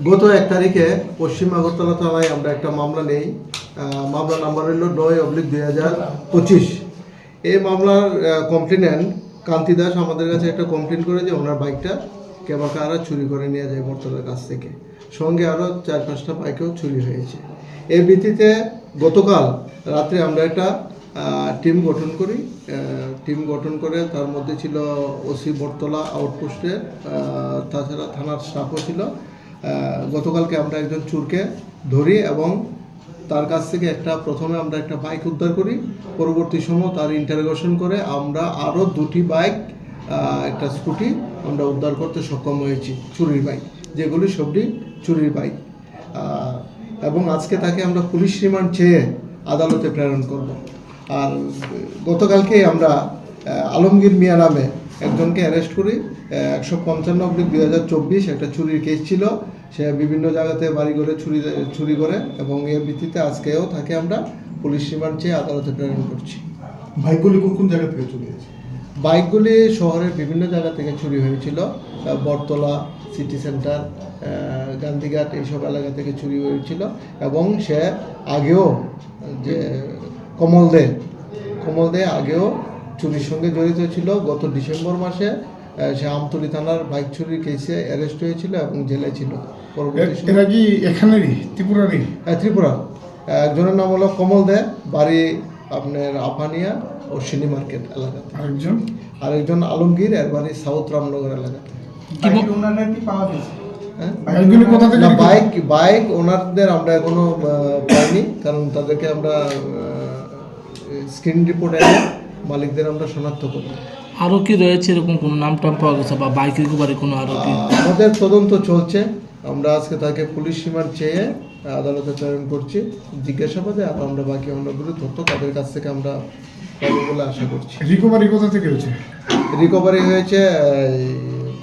গত 1 তারিখে পশ্চিম আগরতলা থানায় আমরা একটা মামলা নেই। মামলা নাম্বার হলো 9/2025। এই মামলার কমপ্লেনেন্ট কান্তি দাস আমাদের কাছে একটা কমপ্লেন করে যে ওনার বাইকটা কেবাকারা চুরি করে নিয়ে যায় বর্তলার কাছ থেকে, সঙ্গে আরও 4-5টা বাইকেও চুরি হয়েছে। এর ভিত্তিতে গতকাল রাত্রে আমরা একটা টিম গঠন করে তার মধ্যে ছিল ওসি বটতলা আউটপোস্টের, তাছাড়া থানার স্টাফও ছিল। গতকালকে আমরা একজন চোরকে ধরি এবং তার কাছ থেকে প্রথমে আমরা একটা বাইক উদ্ধার করি। পরবর্তী সময় তার ইন্টারোগেশন করে আমরা আরও 2টি বাইক, একটা স্কুটি আমরা উদ্ধার করতে সক্ষম হয়েছি, চুরির বাইক, যেগুলি সবটি চুরির বাইক। এবং আজকে তাকে আমরা পুলিশ রিমান্ড চেয়ে আদালতে প্রেরণ করব। আর গতকালকে আমরা আলমগীর মিয়া নামে একজনকে অ্যারেস্ট করি। 155/2024 একটা চুরির কেস ছিল। সে বিভিন্ন জায়গাতে বাড়ি করে চুরি করে এবং এর ভিত্তিতে আজকেও তাকে আমরা পুলিশ রিমান্ড চেয়ে আদালতে প্রেরণ করছি। বাইকগুলি কোন জায়গা থেকে চুরি হয়েছে? বাইকগুলি শহরের বিভিন্ন জায়গা থেকে চুরি হয়েছিল। বটতলা, সিটি সেন্টার, গান্ধীঘাট এইসব এলাকা থেকে চুরি হয়েছিল। এবং সে আগেও যে কমলদে আগেও চুরির সঙ্গে জড়িত ছিল। গত ডিসেম্বর মাসে সে আমতলী থানার বাইক চুরির কেসে অ্যারেস্ট হয়েছিল এবং জেলে ছিল। এরা কি এখানেরই, ত্রিপুরারই? ত্রিপুরা। একজনের নাম হলো কমল দে, বাড়ি আপনার আপানিয়া ও সিনি মার্কেট এলাকা। আরেকজন আলমগীর, এর বাড়ি সাউথ রামনগর এলাকা। বাইক ওনারদের আমরা এখনো পাইনি, কারণ তাদেরকে আমরা স্ক্রিন রিপোর্ট এনে মালিকদের আমরা শনাক্ত করি। আরও কি রয়েছে এরকম কোনো নাম টাম পাওয়া গেছে বা বাইক রিকভারি কোনো আরও কি? আমাদের তদন্ত চলছে। আমরা আজকে তাকে পুলিশ রিমান্ড চেয়ে আদালতে প্রেরণ করছি জিজ্ঞাসাবাদে। আর আমরা বাকি অন্যগুলো তথ্য তাদের কাছ থেকে আমরা পাবো বলে আশা করছি। রিকভারি কোথা থেকে হয়েছে? রিকভারি হয়েছে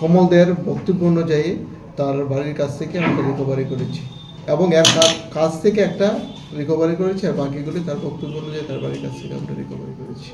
কমলদের বক্তব্য অনুযায়ী তার বাড়ির কাছ থেকে আমরা রিকভারি করেছি এবং এর কাছ থেকে একটা রিকভারি করেছি, আর বাকিগুলি তার বক্তব্য অনুযায়ী তার বাড়ির কাছ থেকে আমরা রিকভারি করেছি।